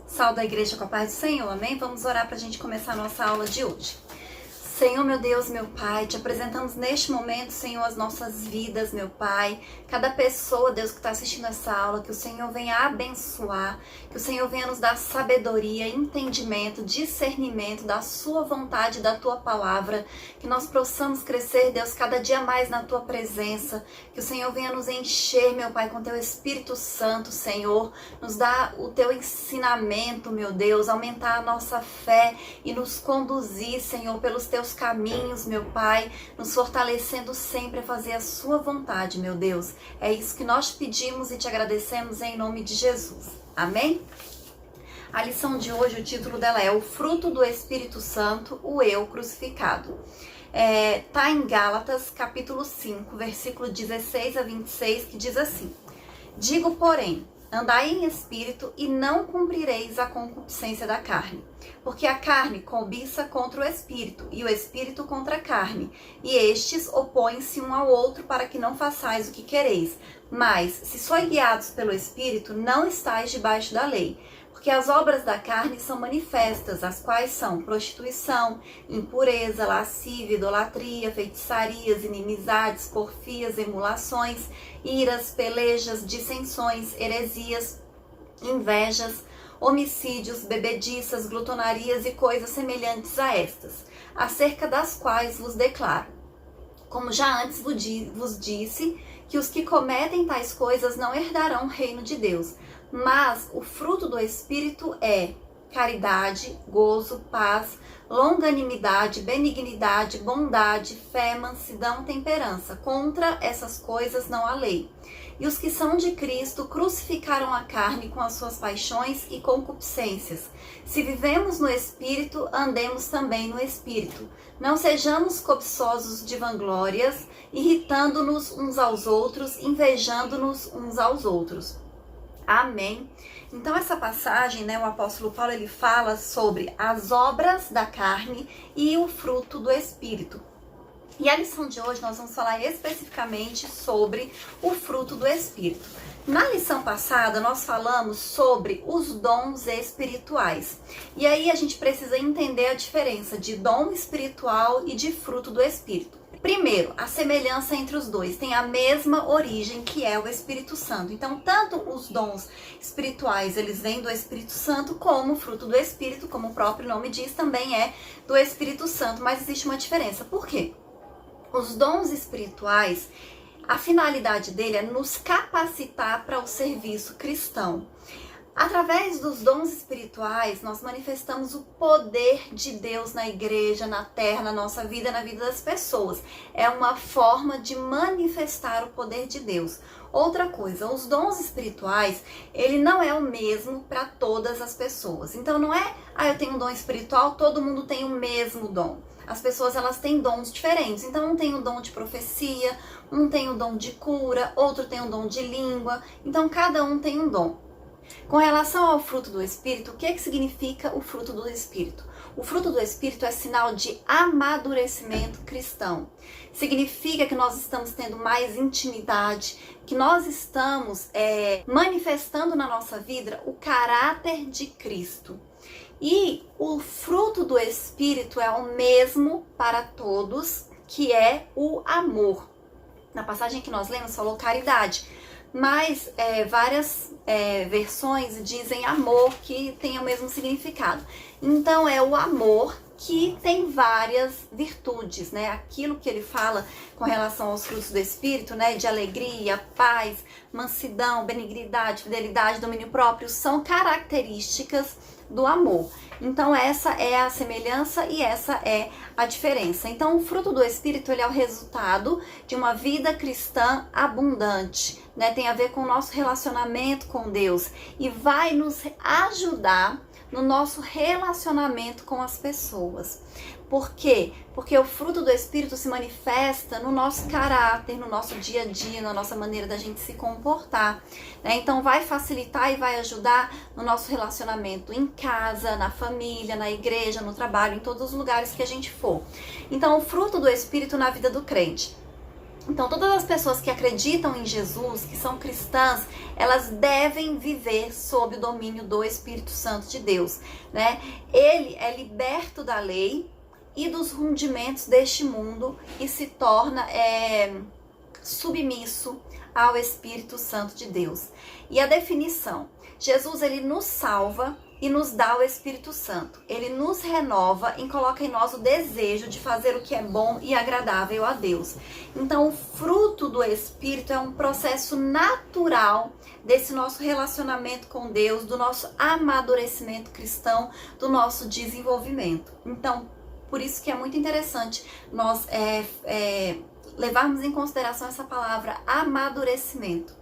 Sal da igreja com a paz do Senhor, amém? Vamos orar para a gente começar a nossa aula de hoje. Senhor, meu Deus, meu Pai, te apresentamos neste momento, Senhor, as nossas vidas, meu Pai. Cada pessoa, Deus, que está assistindo essa aula, que o Senhor venha abençoar, que o Senhor venha nos dar sabedoria, entendimento, discernimento da sua vontade, da tua palavra, que nós possamos crescer, Deus, cada dia mais na tua presença, que o Senhor venha nos encher, meu Pai, com teu Espírito Santo, Senhor, nos dá o teu ensinamento, meu Deus, aumentar a nossa fé e nos conduzir, Senhor, pelos teus caminhos, meu Pai, nos fortalecendo sempre a fazer a sua vontade, meu Deus. É isso que nós pedimos e te agradecemos em nome de Jesus. Amém? A lição de hoje, o título dela é O Fruto do Espírito Santo, o Eu Crucificado. Tá em Gálatas, capítulo 5, versículo 16 a 26, que diz assim: Digo, porém, andai em espírito e não cumprireis a concupiscência da carne. Porque a carne cobiça contra o espírito, e o espírito contra a carne. E estes opõem-se um ao outro para que não façais o que quereis. Mas, se sois guiados pelo espírito, não estáis debaixo da lei. Porque as obras da carne são manifestas, as quais são prostituição, impureza, lascívia, idolatria, feitiçarias, inimizades, porfias, emulações, iras, pelejas, dissensões, heresias, invejas, homicídios, bebediças, glutonarias e coisas semelhantes a estas, acerca das quais vos declaro, como já antes vos disse, que os que cometem tais coisas não herdarão o reino de Deus. Mas o fruto do Espírito é caridade, gozo, paz, longanimidade, benignidade, bondade, fé, mansidão, temperança. Contra essas coisas não há lei. E os que são de Cristo crucificaram a carne com as suas paixões e concupiscências. Se vivemos no Espírito, andemos também no Espírito. Não sejamos cobiçosos de vanglórias, irritando-nos uns aos outros, invejando-nos uns aos outros. Amém. Então essa passagem, o apóstolo Paulo, ele fala sobre as obras da carne e o fruto do Espírito. E a lição de hoje nós vamos falar especificamente sobre o fruto do Espírito. Na lição passada nós falamos sobre os dons espirituais. E aí a gente precisa entender a diferença de dom espiritual e de fruto do Espírito. Primeiro, a semelhança entre os dois tem a mesma origem, que é o Espírito Santo. Então, tanto os dons espirituais, eles vêm do Espírito Santo, como o fruto do Espírito, como o próprio nome diz, também é do Espírito Santo. Mas existe uma diferença. Por quê? Os dons espirituais, a finalidade dele é nos capacitar para o serviço cristão. Através dos dons espirituais, nós manifestamos o poder de Deus na igreja, na terra, na nossa vida, na vida das pessoas. É uma forma de manifestar o poder de Deus. Outra coisa, os dons espirituais, ele não é o mesmo para todas as pessoas. Então não é, eu tenho um dom espiritual, todo mundo tem o mesmo dom. As pessoas, elas têm dons diferentes. Então um tem o dom de profecia, um tem o dom de cura, outro tem o dom de língua. Então cada um tem um dom. Com relação ao fruto do Espírito, o que significa o fruto do Espírito? O fruto do Espírito é sinal de amadurecimento cristão. Significa que nós estamos tendo mais intimidade, que nós estamos manifestando na nossa vida o caráter de Cristo. E o fruto do Espírito é o mesmo para todos, que é o amor. Na passagem que nós lemos, falou caridade. Mas várias versões dizem amor, que tem o mesmo significado. Então é o amor que tem várias virtudes, Aquilo que ele fala com relação aos frutos do Espírito, de alegria, paz, mansidão, benignidade, fidelidade, domínio próprio, são características do amor. Então essa é a semelhança e essa é a diferença. Então o fruto do Espírito, ele é o resultado de uma vida cristã abundante, Tem a ver com o nosso relacionamento com Deus e vai nos ajudar no nosso relacionamento com as pessoas. Por quê? Porque o fruto do Espírito se manifesta no nosso caráter, no nosso dia a dia, na nossa maneira da gente se comportar, Então vai facilitar e vai ajudar no nosso relacionamento em casa, na família, na igreja, no trabalho, em todos os lugares que a gente for. Então o fruto do Espírito na vida do crente. Então, todas as pessoas que acreditam em Jesus, que são cristãs, elas devem viver sob o domínio do Espírito Santo de Deus, né? Ele é liberto da lei e dos rudimentos deste mundo e se torna submisso ao Espírito Santo de Deus. E a definição: Jesus, ele nos salva e nos dá o Espírito Santo. Ele nos renova e coloca em nós o desejo de fazer o que é bom e agradável a Deus. Então, o fruto do Espírito é um processo natural desse nosso relacionamento com Deus, do nosso amadurecimento cristão, do nosso desenvolvimento. Então, por isso que é muito interessante nós levarmos em consideração essa palavra amadurecimento.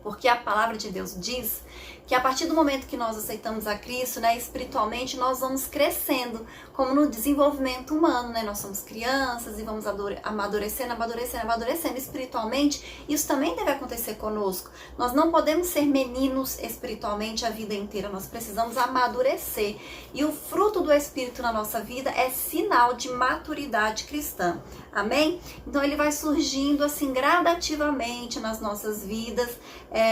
Porque a palavra de Deus diz que a partir do momento que nós aceitamos a Cristo, né, espiritualmente, nós vamos crescendo, como no desenvolvimento humano, né? Nós somos crianças e vamos amadurecendo espiritualmente. Isso também deve acontecer conosco. Nós não podemos ser meninos espiritualmente a vida inteira, nós precisamos amadurecer. E o fruto do Espírito na nossa vida é sinal de maturidade cristã. Amém? Então ele vai surgindo assim gradativamente nas nossas vidas,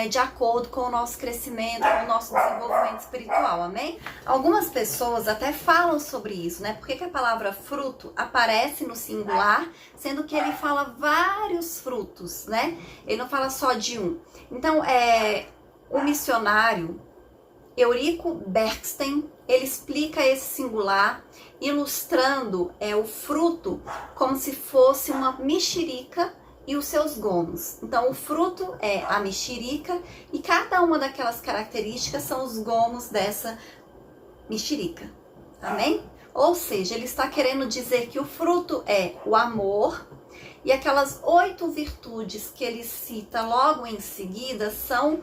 de acordo com o nosso crescimento, com o nosso desenvolvimento espiritual, amém? Algumas pessoas até falam sobre isso, né? Por que a palavra fruto aparece no singular, sendo que ele fala vários frutos, né? Ele não fala só de um. Então, o missionário Eurico Bernstein, ele explica esse singular, ilustrando o fruto como se fosse uma mexerica e os seus gomos. Então, o fruto é a mexerica e cada uma daquelas características são os gomos dessa mexerica. Amém? Ou seja, ele está querendo dizer que o fruto é o amor e aquelas 8 virtudes que ele cita logo em seguida são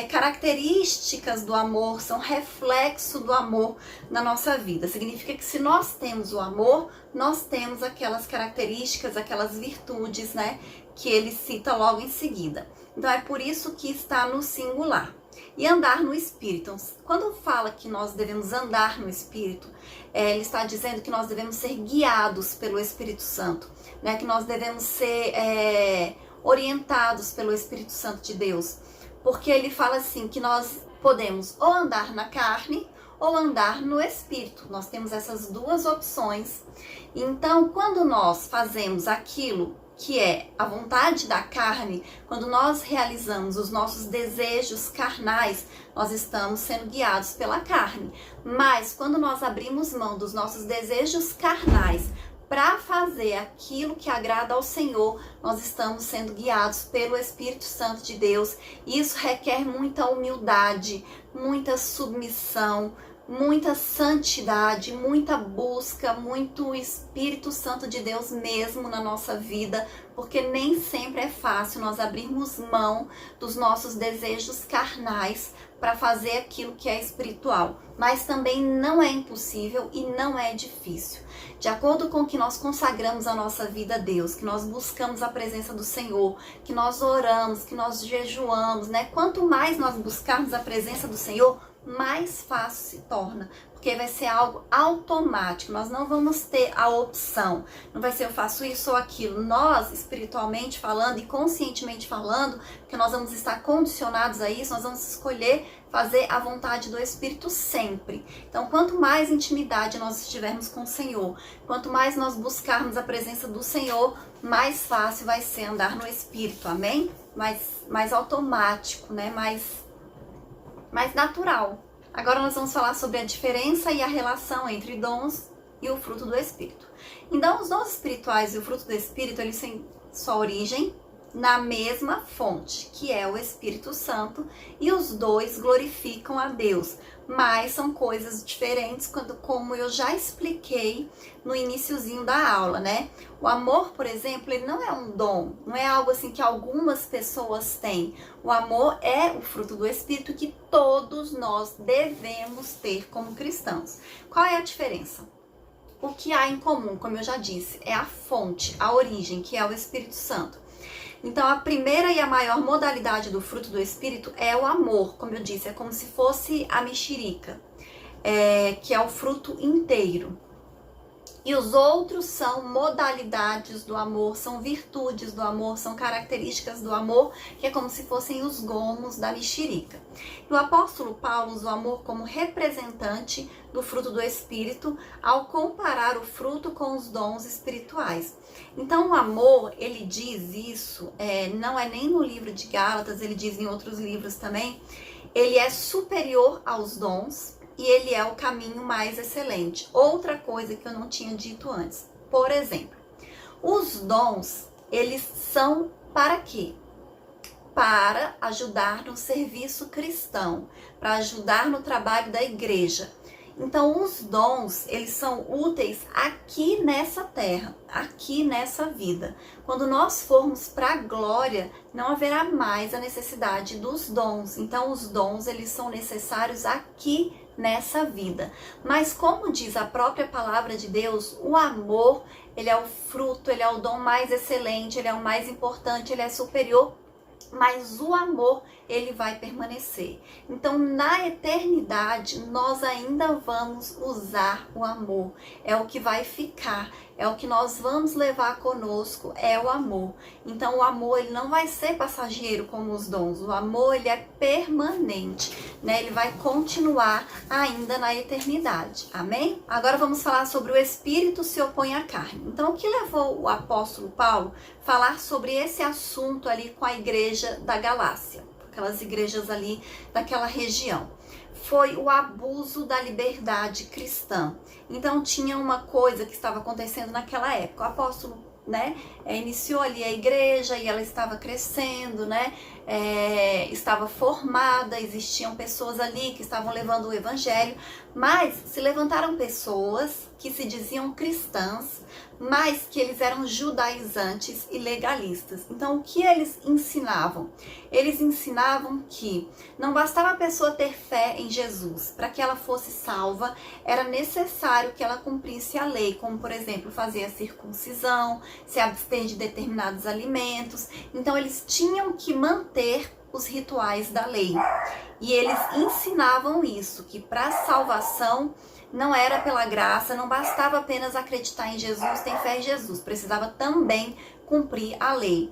características do amor, são reflexo do amor na nossa vida. Significa que se nós temos o amor, nós temos aquelas características, aquelas virtudes, né, que ele cita logo em seguida. Então é por isso que está no singular. E andar no Espírito. Então, quando fala que nós devemos andar no Espírito, ele está dizendo que nós devemos ser guiados pelo Espírito Santo, né? Que nós devemos ser orientados pelo Espírito Santo de Deus. Porque ele fala assim, que nós podemos ou andar na carne ou andar no Espírito. Nós temos essas duas opções. Então, quando nós fazemos aquilo que é a vontade da carne, quando nós realizamos os nossos desejos carnais, nós estamos sendo guiados pela carne. Mas quando nós abrimos mão dos nossos desejos carnais para fazer aquilo que agrada ao Senhor, nós estamos sendo guiados pelo Espírito Santo de Deus. E isso requer muita humildade, muita submissão, muita santidade, muita busca, muito Espírito Santo de Deus mesmo na nossa vida, porque nem sempre é fácil nós abrirmos mão dos nossos desejos carnais para fazer aquilo que é espiritual. Mas também não é impossível e não é difícil. De acordo com que nós consagramos a nossa vida a Deus, que nós buscamos a presença do Senhor, que nós oramos, que nós jejuamos, né? Quanto mais nós buscarmos a presença do Senhor, mais fácil se torna, porque vai ser algo automático, nós não vamos ter a opção, não vai ser eu faço isso ou aquilo. Nós, espiritualmente falando e conscientemente falando, porque nós vamos estar condicionados a isso, nós vamos escolher fazer a vontade do Espírito sempre. Então, quanto mais intimidade nós estivermos com o Senhor, quanto mais nós buscarmos a presença do Senhor, mais fácil vai ser andar no Espírito, amém? Mais automático, né? Mais natural. Agora nós vamos falar sobre a diferença e a relação entre dons e o fruto do Espírito. Então, os dons espirituais e o fruto do Espírito, eles têm sua origem na mesma fonte, que é o Espírito Santo, e os dois glorificam a Deus, mas são coisas diferentes, como eu já expliquei no iniciozinho da aula, né? O amor, por exemplo, ele não é um dom, não é algo assim que algumas pessoas têm. O amor é o fruto do Espírito que todos nós devemos ter como cristãos. Qual é a diferença? O que há em comum, como eu já disse, é a fonte, a origem, que é o Espírito Santo. Então, a primeira e a maior modalidade do fruto do Espírito é o amor. Como eu disse, é como se fosse a mexerica, que é o fruto inteiro. E os outros são modalidades do amor, são virtudes do amor, são características do amor, que é como se fossem os gomos da mexerica. E o apóstolo Paulo usa o amor como representante do fruto do Espírito, ao comparar o fruto com os dons espirituais. Então o amor, ele diz isso, não é nem no livro de Gálatas, ele diz em outros livros também, ele é superior aos dons, e ele é o caminho mais excelente. Outra coisa que eu não tinha dito antes. Por exemplo, os dons, eles são para quê? Para ajudar no serviço cristão, para ajudar no trabalho da igreja. Então, os dons, eles são úteis aqui nessa terra, aqui nessa vida. Quando nós formos para a glória, não haverá mais a necessidade dos dons. Então, os dons, eles são necessários aqui nessa vida. Mas como diz a própria palavra de Deus, o amor, ele é o fruto, ele é o dom mais excelente, ele é o mais importante, ele é superior, mas o amor, ele vai permanecer. Então, na eternidade, nós ainda vamos usar o amor. É o que vai ficar, é o que nós vamos levar conosco, é o amor. Então, o amor, ele não vai ser passageiro como os dons. O amor, ele é permanente, né? Ele vai continuar ainda na eternidade. Amém? Agora vamos falar sobre o Espírito se opõe à carne. Então, o que levou o apóstolo Paulo a falar sobre esse assunto ali com a igreja da Galácia? Aquelas igrejas ali daquela região. Foi o abuso da liberdade cristã. Então tinha uma coisa que estava acontecendo naquela época. O apóstolo, né, iniciou ali a igreja e ela estava crescendo, né, estava formada, existiam pessoas ali que estavam levando o evangelho, mas se levantaram pessoas que se diziam cristãs, mas que eles eram judaizantes e legalistas. Então, o que eles ensinavam? Eles ensinavam que não bastava a pessoa ter fé em Jesus. Para que ela fosse salva, era necessário que ela cumprisse a lei, como, por exemplo, fazer a circuncisão, se abster de determinados alimentos. Então, eles tinham que manter os rituais da lei. E eles ensinavam isso, que para a salvação não era pela graça, não bastava apenas acreditar em Jesus, ter fé em Jesus, precisava também cumprir a lei.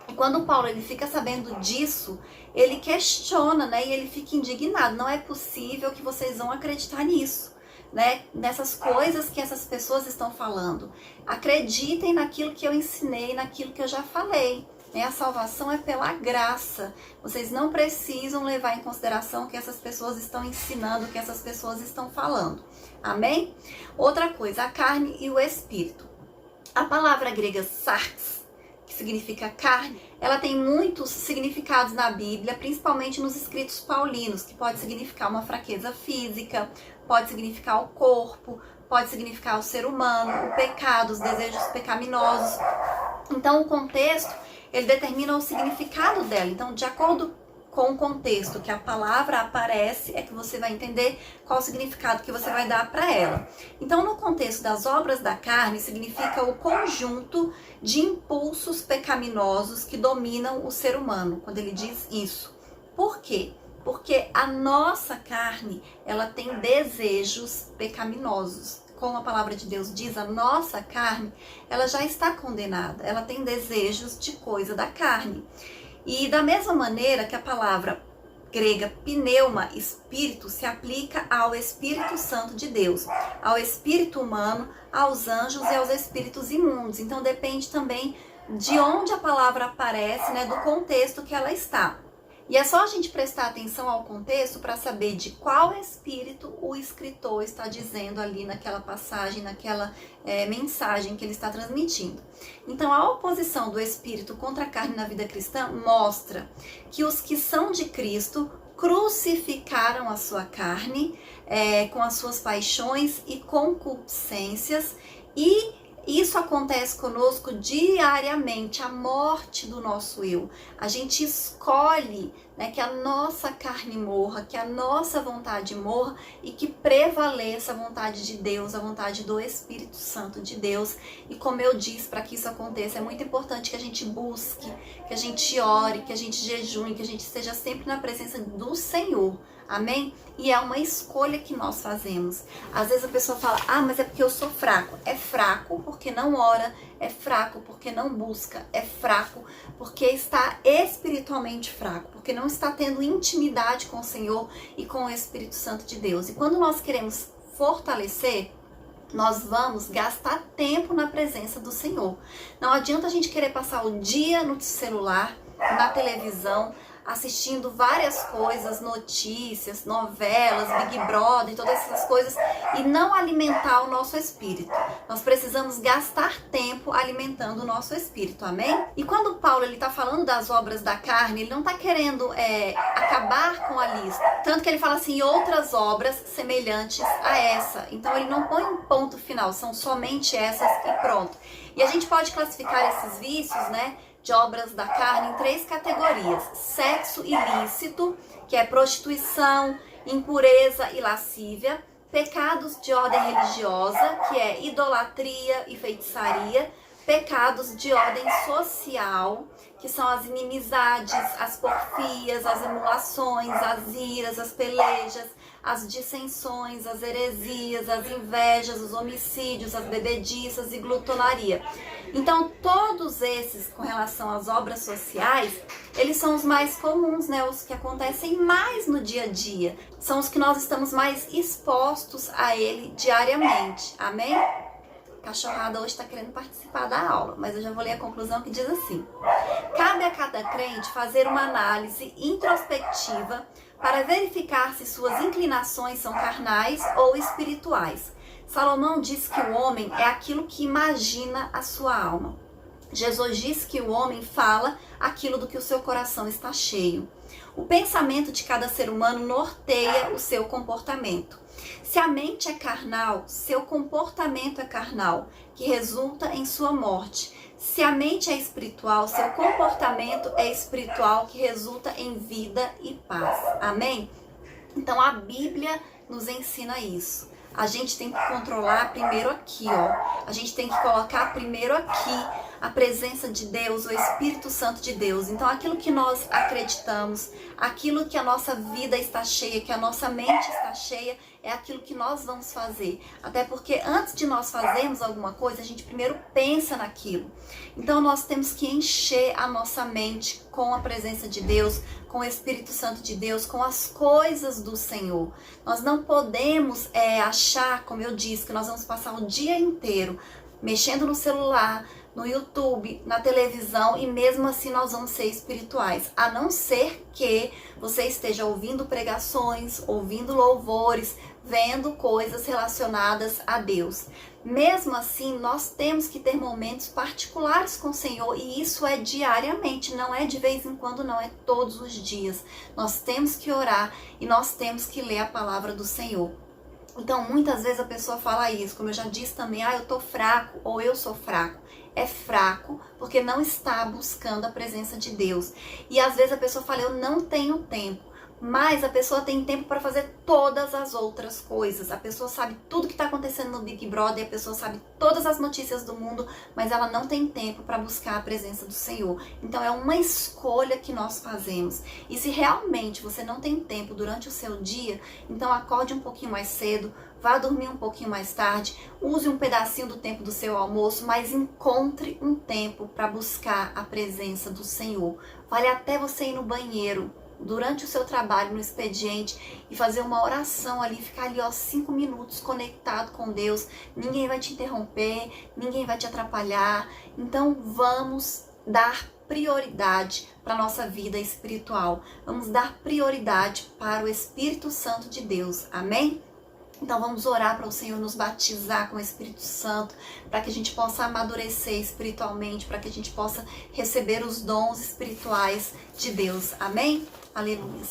E quando Paulo ele fica sabendo disso, ele questiona, né, e ele fica indignado. Não é possível que vocês vão acreditar nisso, né, nessas coisas que essas pessoas estão falando. Acreditem naquilo que eu ensinei, naquilo que eu já falei. A salvação é pela graça. Vocês não precisam levar em consideração o que essas pessoas estão ensinando, o que essas pessoas estão falando. Amém? Outra coisa, a carne e o espírito. A palavra grega sarx, que significa carne, ela tem muitos significados na Bíblia, principalmente nos escritos paulinos, que pode significar uma fraqueza física, pode significar o corpo, pode significar o ser humano, o pecado, os desejos pecaminosos. Então, o contexto, ele determina o significado dela. Então, de acordo com o contexto que a palavra aparece, é que você vai entender qual o significado que você vai dar para ela. Então, no contexto das obras da carne, significa o conjunto de impulsos pecaminosos que dominam o ser humano, quando ele diz isso. Por quê? Porque a nossa carne, ela tem desejos pecaminosos. Como a palavra de Deus diz, a nossa carne, ela já está condenada. Ela tem desejos de coisa da carne. E da mesma maneira que a palavra grega pneuma, espírito, se aplica ao Espírito Santo de Deus, ao espírito humano, aos anjos e aos espíritos imundos. Então depende também de onde a palavra aparece, né, do contexto que ela está. E é só a gente prestar atenção ao contexto para saber de qual espírito o escritor está dizendo ali naquela passagem, naquela mensagem que ele está transmitindo. Então, a oposição do espírito contra a carne na vida cristã mostra que os que são de Cristo crucificaram a sua carne com as suas paixões e concupiscências, e isso acontece conosco diariamente, a morte do nosso eu. A gente escolhe né? Que a nossa carne morra, que a nossa vontade morra e que prevaleça a vontade de Deus, a vontade do Espírito Santo de Deus. E como eu disse, para que isso aconteça, é muito importante que a gente busque, que a gente ore, que a gente jejune, que a gente esteja sempre na presença do Senhor. Amém? E é uma escolha que nós fazemos. Às vezes a pessoa fala, mas é porque eu sou fraco. É fraco porque não ora, é fraco porque não busca, é fraco porque está espiritualmente fraco, porque não está tendo intimidade com o Senhor e com o Espírito Santo de Deus. E quando nós queremos fortalecer, nós vamos gastar tempo na presença do Senhor. Não adianta a gente querer passar o dia no celular, na televisão, assistindo várias coisas, notícias, novelas, Big Brother, todas essas coisas, e não alimentar o nosso espírito. Nós precisamos gastar tempo alimentando o nosso espírito, amém? E quando Paulo está falando das obras da carne, ele não está querendo acabar com a lista. Tanto que ele fala assim, outras obras semelhantes a essa. Então ele não põe um ponto final, são somente essas e pronto. E a gente pode classificar esses vícios, né, de obras da carne em 3 categorias. Sexo ilícito, que é prostituição, impureza e lascívia. Pecados de ordem religiosa, que é idolatria e feitiçaria. Pecados de ordem social, que são as inimizades, as porfias, as emulações, as iras, as pelejas, as dissensões, as heresias, as invejas, os homicídios, as bebediças e glutonaria. Então, todos esses, com relação às obras sociais, eles são os mais comuns, né? Os que acontecem mais no dia a dia. São os que nós estamos mais expostos a ele diariamente. Amém? A cachorrada hoje está querendo participar da aula, mas eu já vou ler a conclusão que diz assim: cabe a cada crente fazer uma análise introspectiva para verificar se suas inclinações são carnais ou espirituais. Salomão diz que o homem é aquilo que imagina a sua alma. Jesus diz que o homem fala aquilo do que o seu coração está cheio. O pensamento de cada ser humano norteia o seu comportamento. Se a mente é carnal, seu comportamento é carnal, que resulta em sua morte. Se a mente é espiritual, seu comportamento é espiritual, que resulta em vida e paz. Amém? Então a Bíblia nos ensina isso. A gente tem que controlar primeiro aqui, ó. A gente tem que colocar primeiro aqui a presença de Deus, o Espírito Santo de Deus. Então aquilo que nós acreditamos, aquilo que a nossa vida está cheia, que a nossa mente está cheia, é aquilo que nós vamos fazer. Até porque antes de nós fazermos alguma coisa, a gente primeiro pensa naquilo. Então nós temos que encher a nossa mente com a presença de Deus, com o Espírito Santo de Deus, com as coisas do Senhor. Nós não podemos achar, como eu disse, que nós vamos passar o dia inteiro mexendo no celular, no YouTube, na televisão, e mesmo assim nós vamos ser espirituais. A não ser que você esteja ouvindo pregações, ouvindo louvores, vendo coisas relacionadas a Deus. Mesmo assim, nós temos que ter momentos particulares com o Senhor, e isso é diariamente, não é de vez em quando, não, é todos os dias. Nós temos que orar e nós temos que ler a palavra do Senhor. Então, muitas vezes a pessoa fala isso, como eu já disse também, eu tô fraco ou eu sou fraco. É fraco porque não está buscando a presença de Deus. E às vezes a pessoa fala, eu não tenho tempo. Mas a pessoa tem tempo para fazer todas as outras coisas. A pessoa sabe tudo que está acontecendo no Big Brother, a pessoa sabe todas as notícias do mundo, mas ela não tem tempo para buscar a presença do Senhor. Então é uma escolha que nós fazemos. E se realmente você não tem tempo durante o seu dia, então acorde um pouquinho mais cedo, vá dormir um pouquinho mais tarde, use um pedacinho do tempo do seu almoço, mas encontre um tempo para buscar a presença do Senhor. Vale até você ir no banheiro durante o seu trabalho, no expediente, e fazer uma oração ali, ficar ali 5 minutos conectado com Deus. Ninguém vai te interromper, ninguém vai te atrapalhar. Então vamos dar prioridade para a nossa vida espiritual. Vamos dar prioridade para o Espírito Santo de Deus. Amém? Então vamos orar para o Senhor nos batizar com o Espírito Santo, para que a gente possa amadurecer espiritualmente, para que a gente possa receber os dons espirituais de Deus. Amém? Aleluia.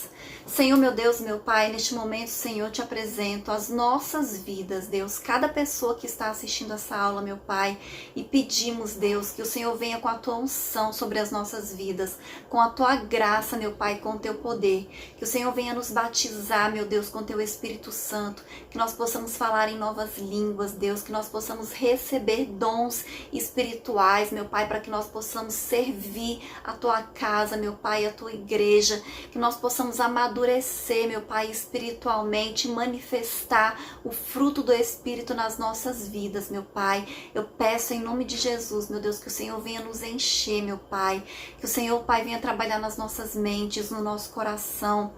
Senhor, meu Deus, meu Pai, neste momento, Senhor, te apresento as nossas vidas, Deus, cada pessoa que está assistindo essa aula, meu Pai, e pedimos, Deus, que o Senhor venha com a tua unção sobre as nossas vidas, com a tua graça, meu Pai, com o teu poder, que o Senhor venha nos batizar, meu Deus, com o teu Espírito Santo, que nós possamos falar em novas línguas, Deus, que nós possamos receber dons espirituais, meu Pai, para que nós possamos servir a tua casa, meu Pai, a tua igreja, que nós possamos amadurecer, meu Pai, espiritualmente, manifestar o fruto do Espírito nas nossas vidas, meu Pai. Eu peço em nome de Jesus, meu Deus, que o Senhor venha nos encher, meu Pai, que o Senhor, Pai, venha trabalhar nas nossas mentes, no nosso coração,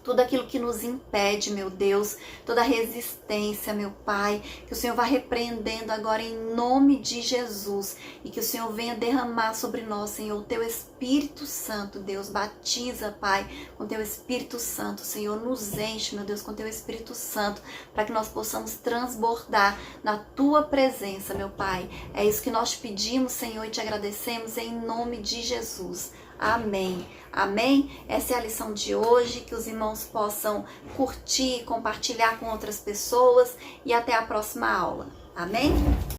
tudo aquilo que nos impede, meu Deus, toda resistência, meu Pai, que o Senhor vá repreendendo agora em nome de Jesus e que o Senhor venha derramar sobre nós, Senhor, o teu Espírito Santo, Deus, batiza, Pai, com teu Espírito Santo, Senhor, nos enche, meu Deus, com teu Espírito Santo, para que nós possamos transbordar na tua presença, meu Pai. É isso que nós te pedimos, Senhor, e te agradecemos em nome de Jesus. Amém. Amém? Essa é a lição de hoje, que os irmãos possam curtir, compartilhar com outras pessoas e até a próxima aula. Amém?